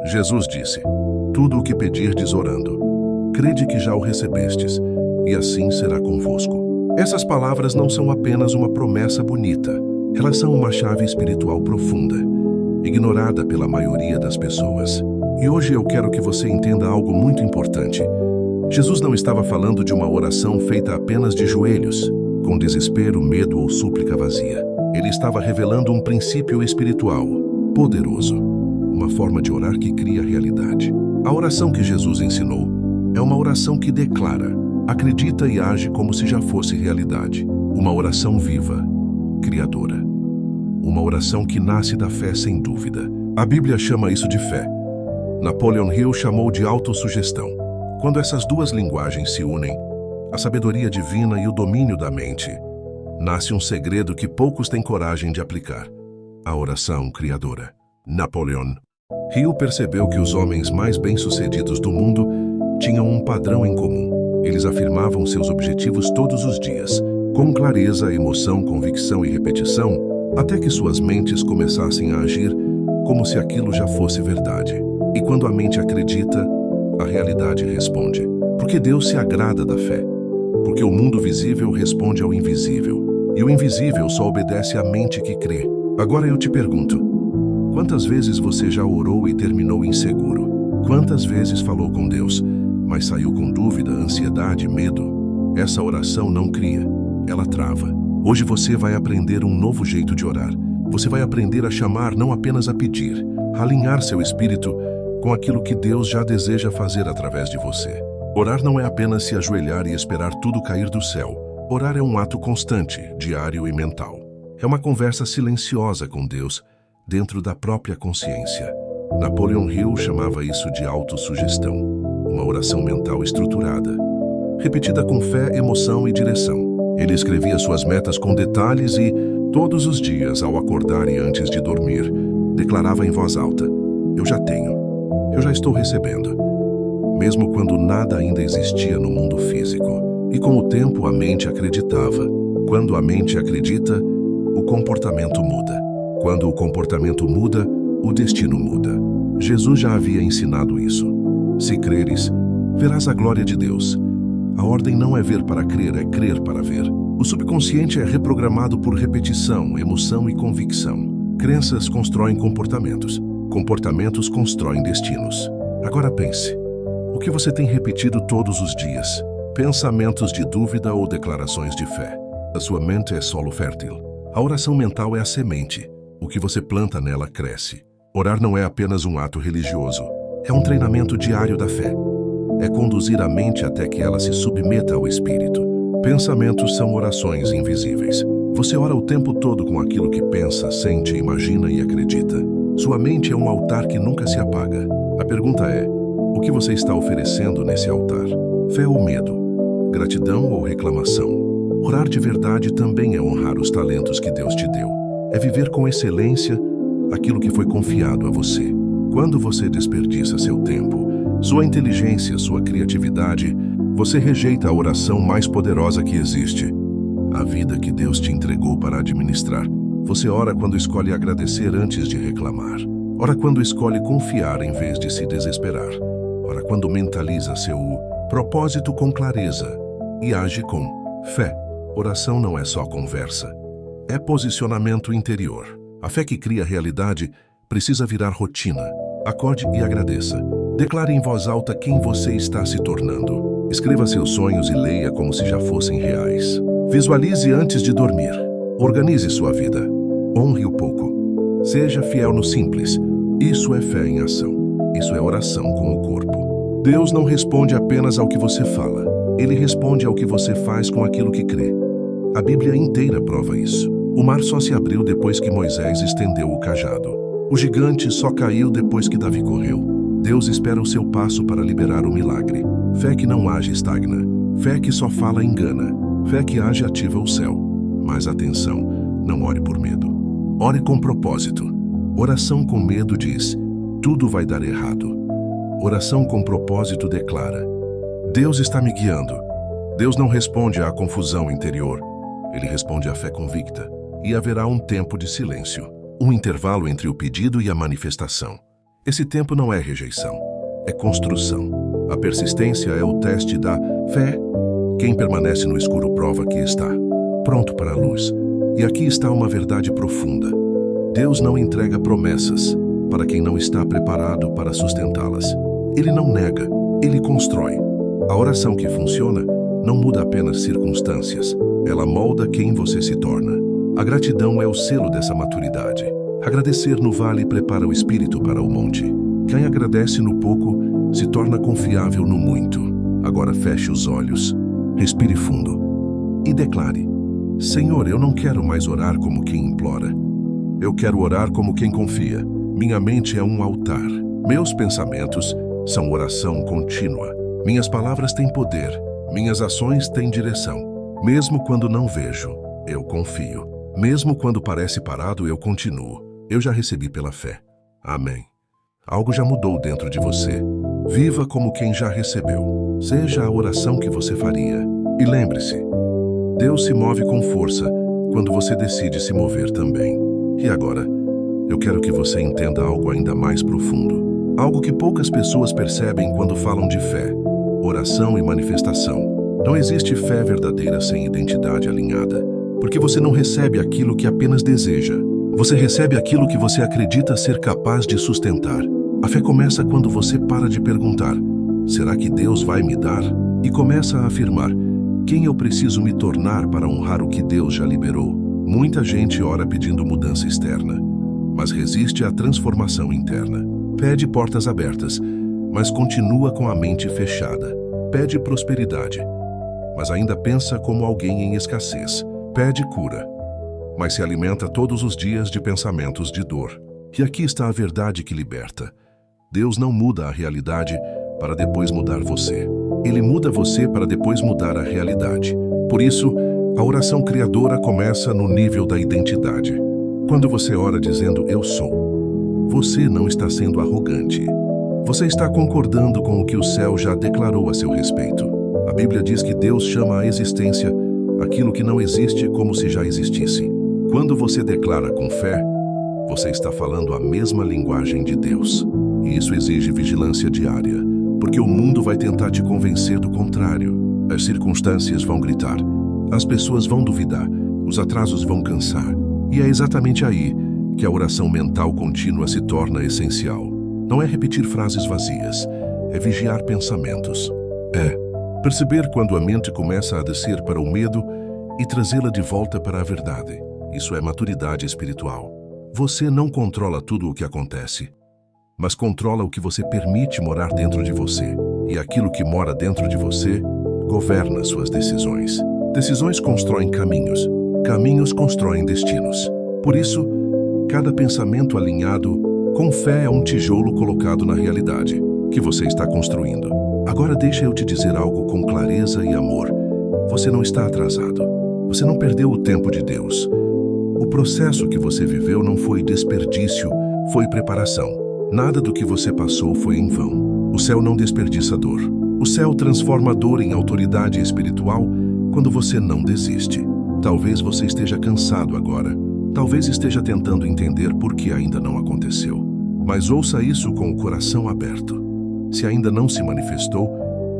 Jesus disse: tudo o que pedirdes orando, crede que já o recebestes, e assim será convosco. Essas palavras não são apenas uma promessa bonita, elas são uma chave espiritual profunda, ignorada pela maioria das pessoas. E hoje eu quero que você entenda algo muito importante. Jesus não estava falando de uma oração feita apenas de joelhos, com desespero, medo ou súplica vazia. Ele estava revelando um princípio espiritual poderoso, uma forma de orar que cria realidade. A oração que Jesus ensinou é uma oração que declara, acredita e age como se já fosse realidade. Uma oração viva, criadora. Uma oração que nasce da fé sem dúvida. A Bíblia chama isso de fé. Napoleon Hill chamou de autossugestão. Quando essas duas linguagens se unem, a sabedoria divina e o domínio da mente, nasce um segredo que poucos têm coragem de aplicar: a oração criadora. Napoleon Hill percebeu que os homens mais bem-sucedidos do mundo tinham um padrão em comum. Eles afirmavam seus objetivos todos os dias, com clareza, emoção, convicção e repetição, até que suas mentes começassem a agir como se aquilo já fosse verdade. E quando a mente acredita, a realidade responde. Porque Deus se agrada da fé. Porque o mundo visível responde ao invisível. E o invisível só obedece à mente que crê. Agora eu te pergunto, quantas vezes você já orou e terminou inseguro? Quantas vezes falou com Deus, mas saiu com dúvida, ansiedade, medo? Essa oração não cria, ela trava. Hoje você vai aprender um novo jeito de orar. Você vai aprender a chamar, não apenas a pedir, a alinhar seu espírito com aquilo que Deus já deseja fazer através de você. Orar não é apenas se ajoelhar e esperar tudo cair do céu. Orar é um ato constante, diário e mental. É uma conversa silenciosa com Deus, dentro da própria consciência. Napoleon Hill chamava isso de autossugestão, uma oração mental estruturada, repetida com fé, emoção e direção. Ele escrevia suas metas com detalhes e, todos os dias, ao acordar e antes de dormir, declarava em voz alta: eu já tenho. Eu já estou recebendo, mesmo quando nada ainda existia no mundo físico. E com o tempo a mente acreditava. Quando a mente acredita, o comportamento muda. Quando o comportamento muda, o destino muda. Jesus já havia ensinado isso. Se creres, verás a glória de Deus. A ordem não é ver para crer, é crer para ver. O subconsciente é reprogramado por repetição, emoção e convicção. Crenças constroem comportamentos. Comportamentos constroem destinos. Agora pense, o que você tem repetido todos os dias? Pensamentos de dúvida ou declarações de fé? A sua mente é solo fértil. A oração mental é a semente. O que você planta nela cresce. Orar não é apenas um ato religioso. É um treinamento diário da fé. É conduzir a mente até que ela se submeta ao Espírito. Pensamentos são orações invisíveis. Você ora o tempo todo com aquilo que pensa, sente, imagina e acredita. Sua mente é um altar que nunca se apaga. A pergunta é, o que você está oferecendo nesse altar? Fé ou medo? Gratidão ou reclamação? Orar de verdade também é honrar os talentos que Deus te deu. É viver com excelência aquilo que foi confiado a você. Quando você desperdiça seu tempo, sua inteligência, sua criatividade, você rejeita a oração mais poderosa que existe, a vida que Deus te entregou para administrar. Você ora quando escolhe agradecer antes de reclamar. Ora quando escolhe confiar em vez de se desesperar. Ora quando mentaliza seu propósito com clareza e age com fé. Oração não é só conversa. É posicionamento interior. A fé que cria realidade precisa virar rotina. Acorde e agradeça. Declare em voz alta quem você está se tornando. Escreva seus sonhos e leia como se já fossem reais. Visualize antes de dormir. Organize sua vida. Honre o pouco. Seja fiel no simples. Isso é fé em ação. Isso é oração com o corpo. Deus não responde apenas ao que você fala. Ele responde ao que você faz com aquilo que crê. A Bíblia inteira prova isso. O mar só se abriu depois que Moisés estendeu o cajado. O gigante só caiu depois que Davi correu. Deus espera o seu passo para liberar o milagre. Fé que não age estagna. Fé que só fala engana. Fé que age ativa o céu. Mas atenção, não ore por medo. Ore com propósito. Oração com medo diz, tudo vai dar errado. Oração com propósito declara, Deus está me guiando. Deus não responde à confusão interior. Ele responde à fé convicta. E haverá um tempo de silêncio. Um intervalo entre o pedido e a manifestação. Esse tempo não é rejeição, é construção. A persistência é o teste da fé. Quem permanece no escuro prova que está pronto para a luz. E aqui está uma verdade profunda. Deus não entrega promessas para quem não está preparado para sustentá-las. Ele não nega, ele constrói. A oração que funciona não muda apenas circunstâncias, ela molda quem você se torna. A gratidão é o selo dessa maturidade. Agradecer no vale prepara o espírito para o monte. Quem agradece no pouco se torna confiável no muito. Agora feche os olhos, respire fundo e declare: Senhor, eu não quero mais orar como quem implora. Eu quero orar como quem confia. Minha mente é um altar. Meus pensamentos são oração contínua. Minhas palavras têm poder. Minhas ações têm direção. Mesmo quando não vejo, eu confio. Mesmo quando parece parado, eu continuo. Eu já recebi pela fé. Amém. Algo já mudou dentro de você. Viva como quem já recebeu. Seja a oração que você faria. E lembre-se, Deus se move com força quando você decide se mover também. E agora, eu quero que você entenda algo ainda mais profundo. Algo que poucas pessoas percebem quando falam de fé, oração e manifestação. Não existe fé verdadeira sem identidade alinhada, porque você não recebe aquilo que apenas deseja. Você recebe aquilo que você acredita ser capaz de sustentar. A fé começa quando você para de perguntar: será que Deus vai me dar? E começa a afirmar: quem eu preciso me tornar para honrar o que Deus já liberou? Muita gente ora pedindo mudança externa, mas resiste à transformação interna. Pede portas abertas, mas continua com a mente fechada. Pede prosperidade, mas ainda pensa como alguém em escassez. Pede cura, mas se alimenta todos os dias de pensamentos de dor. E aqui está a verdade que liberta. Deus não muda a realidade para depois mudar você. Ele muda você para depois mudar a realidade. Por isso, a oração criadora começa no nível da identidade. Quando você ora dizendo "eu sou", você não está sendo arrogante. Você está concordando com o que o céu já declarou a seu respeito. A Bíblia diz que Deus chama à existência aquilo que não existe como se já existisse. Quando você declara com fé, você está falando a mesma linguagem de Deus. E isso exige vigilância diária, porque o mundo vai tentar te convencer do contrário. As circunstâncias vão gritar, as pessoas vão duvidar, os atrasos vão cansar. E é exatamente aí que a oração mental contínua se torna essencial. Não é repetir frases vazias, é vigiar pensamentos. É perceber quando a mente começa a descer para o medo e trazê-la de volta para a verdade. Isso é maturidade espiritual. Você não controla tudo o que acontece, mas controla o que você permite morar dentro de você. E aquilo que mora dentro de você governa suas decisões. Decisões constroem caminhos, caminhos constroem destinos. Por isso, cada pensamento alinhado com fé é um tijolo colocado na realidade que você está construindo. Agora deixa eu te dizer algo com clareza e amor. Você não está atrasado. Você não perdeu o tempo de Deus. O processo que você viveu não foi desperdício, foi preparação. Nada do que você passou foi em vão. O céu não desperdiça dor. O céu transforma a dor em autoridade espiritual quando você não desiste. Talvez você esteja cansado agora. Talvez esteja tentando entender por que ainda não aconteceu. Mas ouça isso com o coração aberto. Se ainda não se manifestou,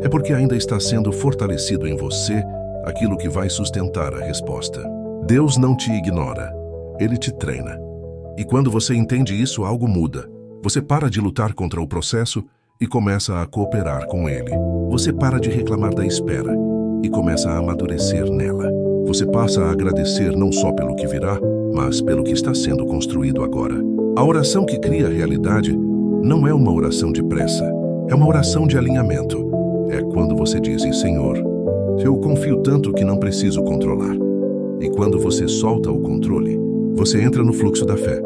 é porque ainda está sendo fortalecido em você aquilo que vai sustentar a resposta. Deus não te ignora. Ele te treina. E quando você entende isso, algo muda. Você para de lutar contra o processo e começa a cooperar com ele. Você para de reclamar da espera e começa a amadurecer nela. Você passa a agradecer não só pelo que virá, mas pelo que está sendo construído agora. A oração que cria a realidade não é uma oração de pressa, é uma oração de alinhamento. É quando você diz: Senhor, eu confio tanto que não preciso controlar. E quando você solta o controle, você entra no fluxo da fé.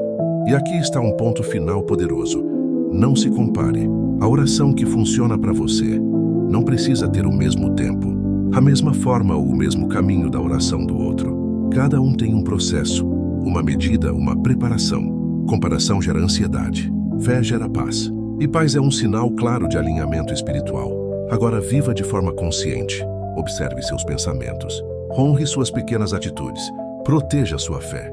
E aqui está um ponto final poderoso. Não se compare. A oração que funciona para você não precisa ter o mesmo tempo, a mesma forma ou o mesmo caminho da oração do outro. Cada um tem um processo, uma medida, uma preparação. Comparação gera ansiedade. Fé gera paz. E paz é um sinal claro de alinhamento espiritual. Agora viva de forma consciente. Observe seus pensamentos. Honre suas pequenas atitudes. Proteja sua fé.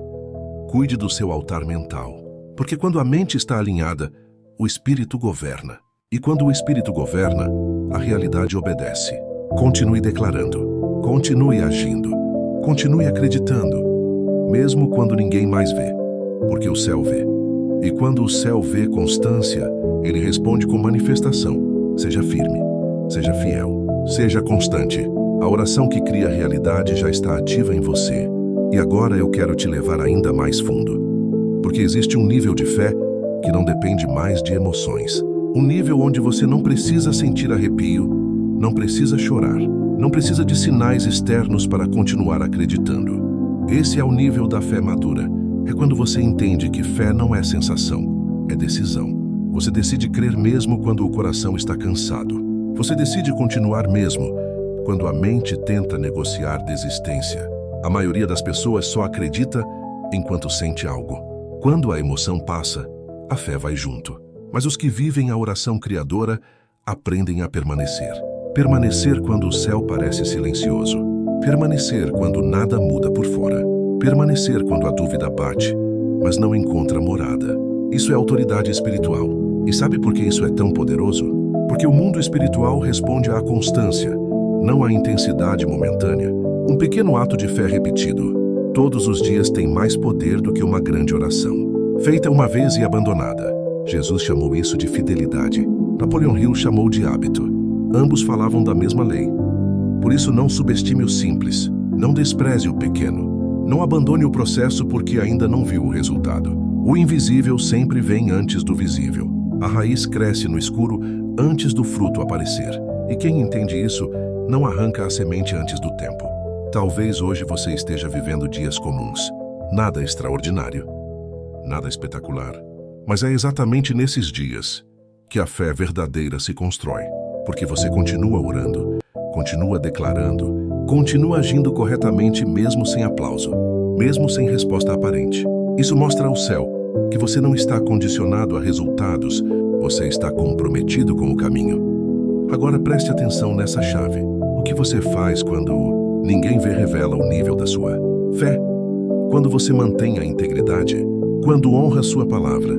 Cuide do seu altar mental. Porque quando a mente está alinhada, O Espírito governa. E quando o Espírito governa, a realidade obedece. Continue declarando, continue agindo, continue acreditando, mesmo quando ninguém mais vê, porque o céu vê. E quando o céu vê constância, ele responde com manifestação. Seja firme, seja fiel, seja constante. A oração que cria a realidade já está ativa em você. E agora eu quero te levar ainda mais fundo. Porque existe um nível de fé que não depende mais de emoções. Um nível onde você não precisa sentir arrepio, não precisa chorar, não precisa de sinais externos para continuar acreditando. Esse é o nível da fé madura. É quando você entende que fé não é sensação, é decisão. Você decide crer mesmo quando o coração está cansado. Você decide continuar mesmo quando a mente tenta negociar desistência. A maioria das pessoas só acredita enquanto sente algo. Quando a emoção passa, a fé vai junto. Mas os que vivem a oração criadora aprendem a permanecer. Permanecer quando o céu parece silencioso. Permanecer quando nada muda por fora. Permanecer quando a dúvida bate, mas não encontra morada. Isso é autoridade espiritual. E sabe por que isso é tão poderoso? Porque o mundo espiritual responde à constância, não à intensidade momentânea. Um pequeno ato de fé repetido, todos os dias tem mais poder do que uma grande oração, feita uma vez e abandonada. Jesus chamou isso de fidelidade. Napoleão Hill chamou de hábito. Ambos falavam da mesma lei. Por isso não subestime o simples, não despreze o pequeno. Não abandone o processo porque ainda não viu o resultado. O invisível sempre vem antes do visível. A raiz cresce no escuro antes do fruto aparecer. E quem entende isso não arranca a semente antes do tempo. Talvez hoje você esteja vivendo dias comuns. Nada extraordinário, nada espetacular. Mas é exatamente nesses dias que a fé verdadeira se constrói. Porque você continua orando, continua declarando, continua agindo corretamente mesmo sem aplauso, mesmo sem resposta aparente. Isso mostra ao céu que você não está condicionado a resultados, você está comprometido com o caminho. Agora preste atenção nessa chave. O que você faz quando ninguém vê revela o nível da sua fé? Quando você mantém a integridade, quando honra sua palavra,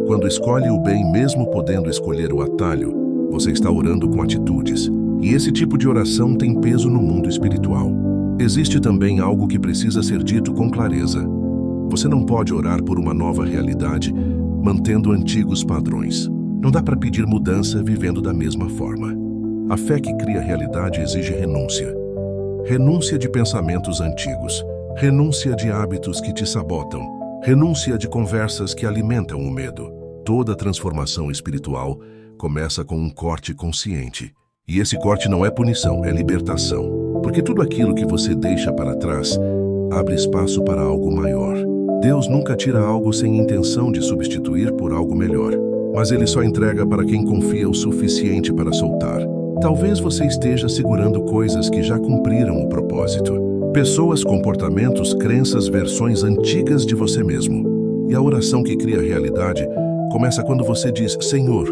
quando escolhe o bem mesmo podendo escolher o atalho, você está orando com atitudes. E esse tipo de oração tem peso no mundo espiritual. Existe também algo que precisa ser dito com clareza. Você não pode orar por uma nova realidade mantendo antigos padrões. Não dá para pedir mudança vivendo da mesma forma. A fé que cria realidade exige renúncia. Renúncia de pensamentos antigos. Renúncia de hábitos que te sabotam. Renúncia de conversas que alimentam o medo. Toda transformação espiritual começa com um corte consciente. E esse corte não é punição, é libertação. Porque tudo aquilo que você deixa para trás abre espaço para algo maior. Deus nunca tira algo sem intenção de substituir por algo melhor. Mas Ele só entrega para quem confia o suficiente para soltar. Talvez você esteja segurando coisas que já cumpriram o propósito. Pessoas, comportamentos, crenças, versões antigas de você mesmo. E a oração que cria a realidade começa quando você diz: Senhor,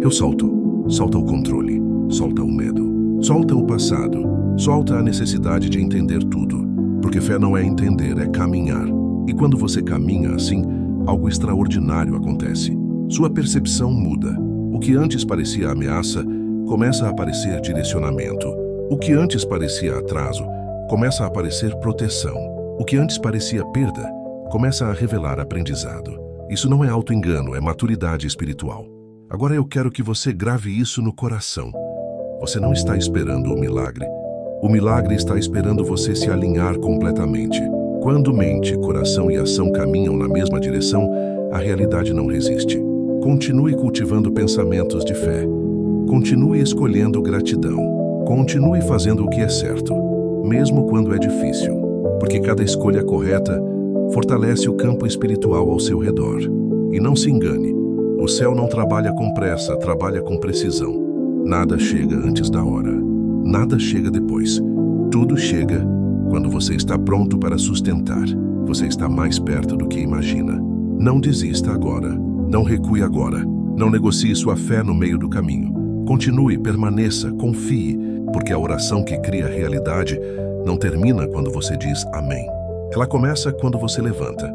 eu solto. Solta o controle, solta o medo, solta o passado, solta a necessidade de entender tudo. Porque fé não é entender, é caminhar. E quando você caminha assim, algo extraordinário acontece. Sua percepção muda. O que antes parecia ameaça, começa a parecer direcionamento. O que antes parecia atraso, começa a parecer proteção. O que antes parecia perda, começa a revelar aprendizado. Isso não é auto-engano, é maturidade espiritual. Agora eu quero que você grave isso no coração. Você não está esperando o milagre. O milagre está esperando você se alinhar completamente. Quando mente, coração e ação caminham na mesma direção, a realidade não resiste. Continue cultivando pensamentos de fé. Continue escolhendo gratidão. Continue fazendo o que é certo, mesmo quando é difícil. Porque cada escolha correta fortalece o campo espiritual ao seu redor. E não se engane, o céu não trabalha com pressa, trabalha com precisão. Nada chega antes da hora. Nada chega depois. Tudo chega quando você está pronto para sustentar. Você está mais perto do que imagina. Não desista agora. Não recue agora. Não negocie sua fé no meio do caminho. Continue, permaneça, confie, porque a oração que cria a realidade não termina quando você diz amém. Ela começa quando você levanta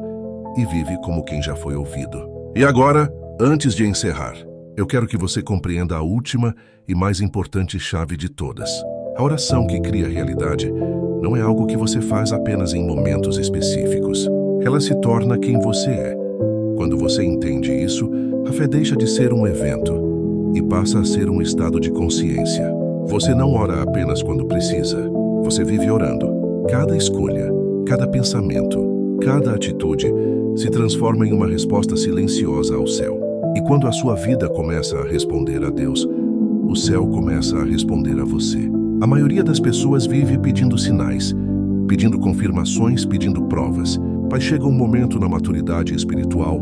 e vive como quem já foi ouvido. E agora, Antes de encerrar, eu quero que você compreenda a última e mais importante chave de todas. A oração que cria a realidade não é algo que você faz apenas em momentos específicos. Ela se torna quem você é. Quando você entende isso, a fé deixa de ser um evento e passa a ser um estado de consciência. Você não ora apenas quando precisa. Você vive orando. Cada escolha, cada pensamento, cada atitude se transforma em uma resposta silenciosa ao céu. E quando a sua vida começa a responder a Deus, o céu começa a responder a você. A maioria das pessoas vive pedindo sinais, pedindo confirmações, pedindo provas. Mas chega um momento na maturidade espiritual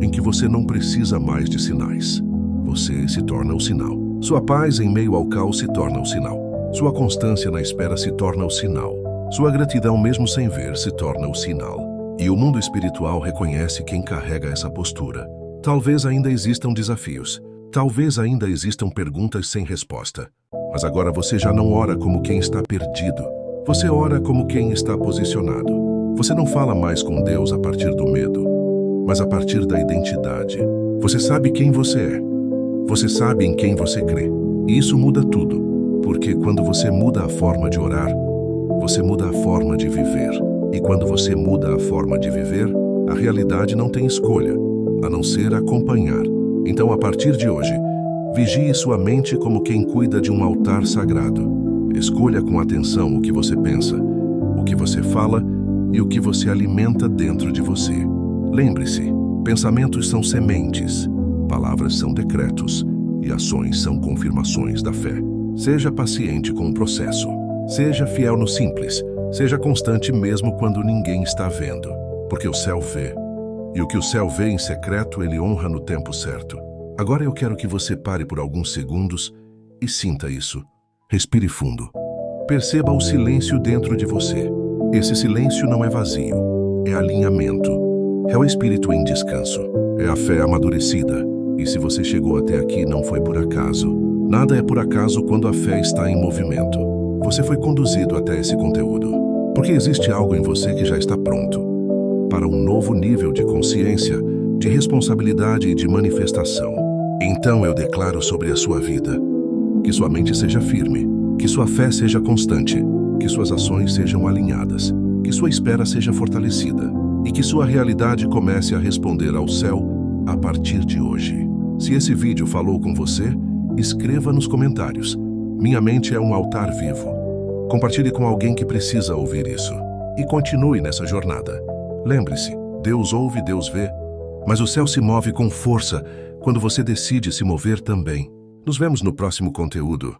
em que você não precisa mais de sinais. Você se torna o sinal. Sua paz em meio ao caos se torna o sinal. Sua constância na espera se torna o sinal. Sua gratidão mesmo sem ver se torna o sinal. E o mundo espiritual reconhece quem carrega essa postura. Talvez ainda existam desafios. Talvez ainda existam perguntas sem resposta. Mas agora você já não ora como quem está perdido. Você ora como quem está posicionado. Você não fala mais com Deus a partir do medo, mas a partir da identidade. Você sabe quem você é. Você sabe em quem você crê. E isso muda tudo, porque quando você muda a forma de orar, você muda a forma de viver. E quando você muda a forma de viver, a realidade não tem escolha, a não ser acompanhar. Então, a partir de hoje, vigie sua mente como quem cuida de um altar sagrado. Escolha com atenção o que você pensa, o que você fala e o que você alimenta dentro de você. Lembre-se, pensamentos são sementes, palavras são decretos e ações são confirmações da fé. Seja paciente com o processo. Seja fiel no simples. Seja constante mesmo quando ninguém está vendo. Porque o céu vê. E o que o céu vê em secreto, ele honra no tempo certo. Agora eu quero que você pare por alguns segundos e sinta isso. Respire fundo. Perceba o silêncio dentro de você. Esse silêncio não é vazio, é alinhamento. É o espírito em descanso. É a fé amadurecida. E se você chegou até aqui, não foi por acaso. Nada é por acaso quando a fé está em movimento. Você foi conduzido até esse conteúdo, porque existe algo em você que já está pronto para um novo nível de consciência, de responsabilidade e de manifestação. Então eu declaro sobre a sua vida que sua mente seja firme, que sua fé seja constante, que suas ações sejam alinhadas, que sua espera seja fortalecida e que sua realidade comece a responder ao céu a partir de hoje. Se esse vídeo falou com você, escreva nos comentários. Minha mente é um altar vivo. Compartilhe com alguém que precisa ouvir isso. E continue nessa jornada. Lembre-se, Deus ouve, Deus vê, mas o céu se move com força quando você decide se mover também. Nos vemos no próximo conteúdo.